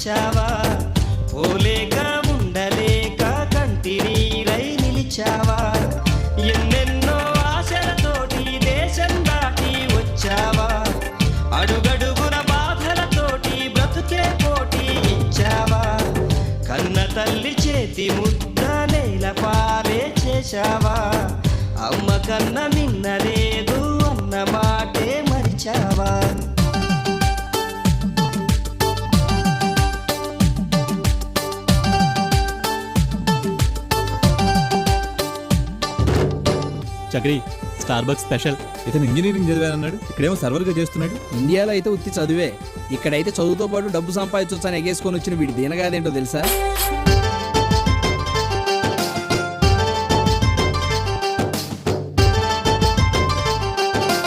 వచ్చావా, పోలేక ఉండలేక కంటి నీరై నిలిచావా, ఎన్నెన్నో ఆశలతోటి దేశం దాటి వచ్చావా, అడుగడుగున బాధలతోటి బ్రతుకే పోటీ ఇచ్చావా, కన్న తల్లి చేతి ముద్ద నేల పాలే చేశావా, అమ్మ కన్న మిన్నలేదు అన్న మాటే మరిచావా. Chakri, Starbucks special. ఇతను ఇంజనీరింగ్ చదివారన్నాడు, ఇక్కడేమో సర్వర్గా చేస్తున్నాడు. ఇండియాలో అయితే ఉత్తి చదువే, ఇక్కడైతే చదువుతో పాటు డబ్బు సంపాదించొచ్చు అని ఎగేసుకొని వచ్చిన వీడి దీనగాదేంటో తెలుసా?